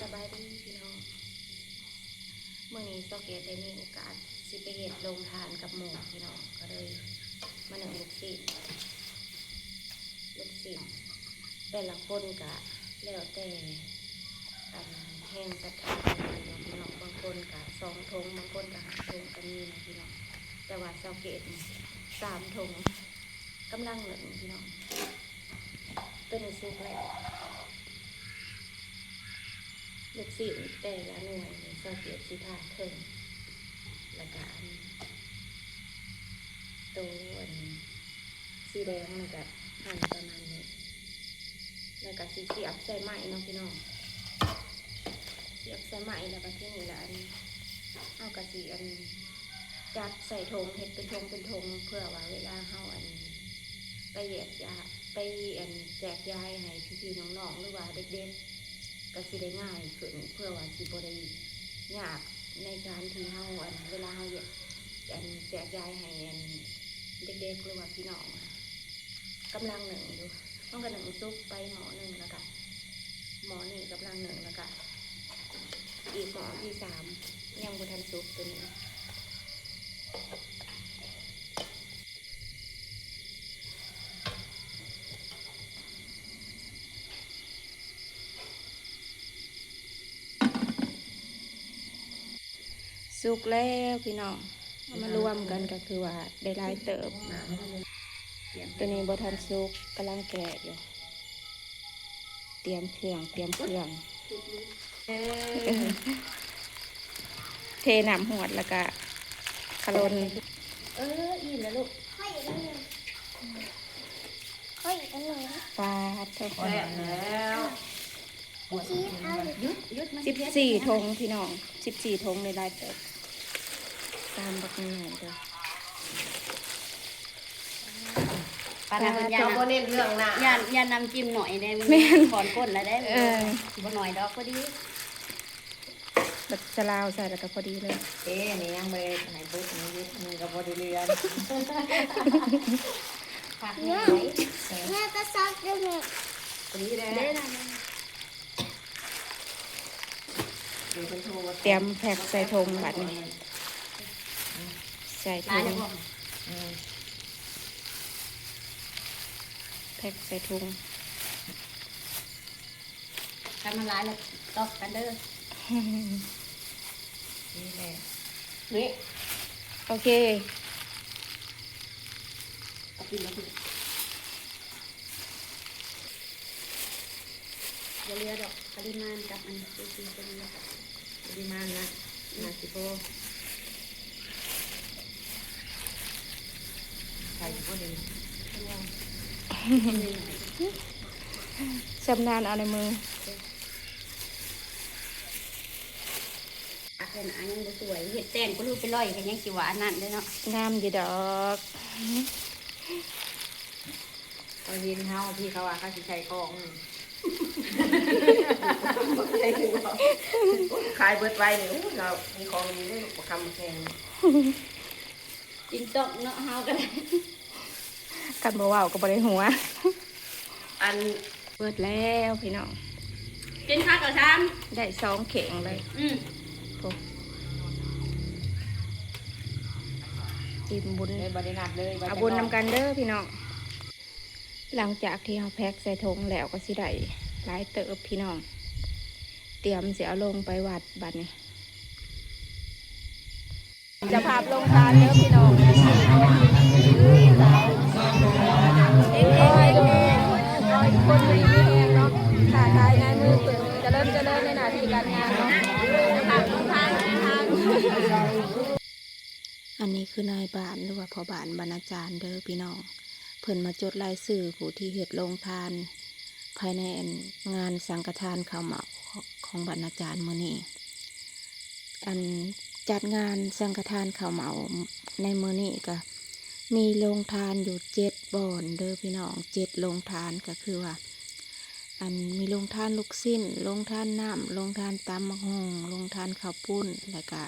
สบายดีพี่น้องเมื่อนี้โซเกตได้มีโอกาสสิไปเฮ็ดโรงทานกับหมู่พี่น้องก็เลยมาหนึ่งลูกศิษย์แต่ละคนกะแล้วแต่แห้งศรัทธาพี่น้องบางคนกะ2 ถุงบางคนกะ5 ถุงก็มีนะพี่น้องแต่ว่าโซเกต3 ถุงกำลังหนึ่งพี่น้องตัวนี้สุกแล้วลูกศิษย์แต่ละหน่วยโซเกตสิทาเถิงแล้วก็ตัวสีแดงมันก็หั่นประมาณนี้แล้วก็สีเสียบใส่ไม้เนาะพี่น้องเสียบใส่ไม้แล้วก็ที่นี่ละเอากระสีจัดใส่ถุงเห็ดเป็นถุงเพื่อว่าเวลาเอาไปแยกยาไปแจกยายให้พี่ๆน้องๆหรือว่าเด็กๆก็สิได้ง่ายขึ้นเพื่อว่าสิบ่ได้ยากในการที่เฮาเวลาเฮาแจกยายให้เด็กๆหรือว่าพี่น้องกำลังหนึ่งอยู่ต้องกระหนึ่งซุปไปหม้อหนึ่งแล้วก็หม้อนี่กำลังหนึ่งแล้วก็อีกหม้อที่3ยังบ่ทันซุปตัวนี้สุกแล้วพี่น้องมารวมกันก็คือว่าได้หลายเติบตัวนี้บ่ทันสุกกำลังแกะอยู่เตรียมเครื่องเทน้ำหวดแล้วก็ขลนอิ่มแล้วลูกปลาเท่ากันแล้ว14 ถุงพี่น้อง14 ถุงในรายเติบตามบักหน่อยเด้อปลาทำยาเน้นเรื่องนะยานำจิ้มหน่อยได้มันถอนก้นแล้วได้บ่หน่อยดอกพอดีบักจะลาวใส่แล้วก็พอดีเลยนี่ยังไม่ได้ไหนปุ๊บนี่ยึดมือกับพอดีเรียนผักนี่แม่ก็ซักด้วยแม่พอดีได้เตรียมแพ็คใส่ถุงแบบนี้ใส่ถุงแพ็คใส่ถุงทำมันร้ายเลยตอกกันเด้อนี่แหละนี่โอเคเอากินแล้วกินอย่าเลือดอกปริมาณกับอันตีๆกันเลยปริมาณนะสิโพใส่ก็ดีชำนาญเอาในมืออักเลยนะยังบ่สวยเห็ดแต้นก็รู้ไปลอยกันยังสิหวานนั่นเลยเนาะงามดีดอกตอนเย็นเฮาพี่เขาว่าเขาสิใช้กองขายเบิดไว้เนี่ยเรามีของดีได้ประคำแพงจินตกเนาะเฮากันกันบ่เว้าก็บ่ได้หัวอันเปิดแล้วพี่น้องกินข้าวกับซ้ำได้2 เข่งเลยอิ่มบุญเลยบริการเลยเอาบุญนำกันเด้อพี่น้องหลังจากที่เราแพ็คใส่ถุงแล้วก็สิได้หลายเติบพี่น้องเตรียมเสียลงไปวัดบัดนี้จะพาลงทานเด้อพี่น้องคนดีมีแรงเนาะขาตายในมือปืนจะเริ่มในหน้าที่การงานเนาะจะพาลงทานอันนี้คือนายบ้านหรือว่าพ่อบ้านบรรณาจารย์เด้อพี่น้องเพิ่นมาจดรายชื่อผู้ที่เฮ็ดโรงทานภายในงานสังฆทานข้าวเหมาของบรรณาจารย์มื้อนี้อันจัดงานสังฆทานข้าวเหมาในมื้อนี้ก็มีโรงทานอยู่7 บ่อนเด้อพี่น้อง7 โรงทานก็คือว่าอันมีโรงทานลูกชิ้นโรงทานน้ำโรงทานตำมะฮงโรงทานข้าวปุ้นแล้วก็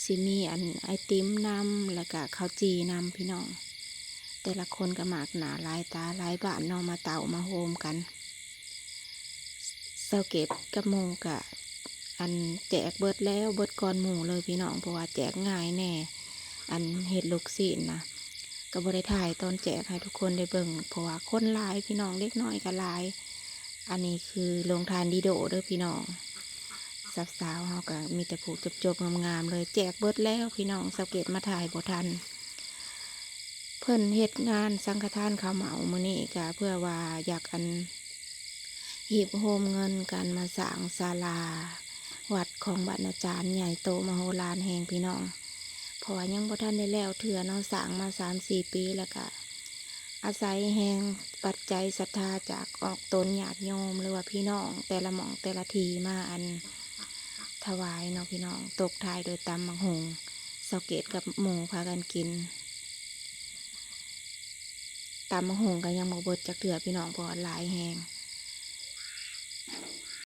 สิมีไอติมนำแล้วก็ข้าวจีนำพี่น้องแต่ละคนก็หมากหนาหลายตาหลายบ้านนอมาเต่ามาโฮมกัน เสาเก็บกับหมู่กะอันแจกเบิดแล้วเบิดก่อนหมู่เลยพี่น้องเพราะว่าแจกง่ายแน่อันเห็ดลูกศิษย์นะก็บ่ได้ถ่ายตอนแจกให้ทุกคนได้เบิ่งเพราะว่าคนหลายพี่น้องเล็กน้อยก็หลายอันนี้คือลงทานดีโดเด้อพี่น้องสาวๆเฮาก็มีแต่ผูกจบๆงามๆเลยแจกเบิดแล้วพี่น้องเสาเก็บมาถ่ายบ่ทันเพิ่นเฮ็ดงานสังฆทานข้าวเหมามื้อนี้ก็เพื่อว่าอยากอันหีบโฮมเงินกันมาสร้างศาลาวัดของบรรณาจารย์ใหญ่โตมโหฬารแห่งพี่น้องเพราะว่ายังบ่ทันได้แล้วเถื่อเนาะสร้างมา3-4 ปีแล้วก็อาศัยแห่งปัจจัยศรัทธาจากออกตนญาติโยมหรือว่าพี่น้องแต่ละหม่องแต่ละทีมาอันถวายเนาะพี่น้องตกท้ายโดยตำบักหุ่งเสาเกตกับหมูพากันกินตำบักหุ่งก็ยังบ่เบิดจักเถื่อพี่น้องเพราะว่าหลายแห่ง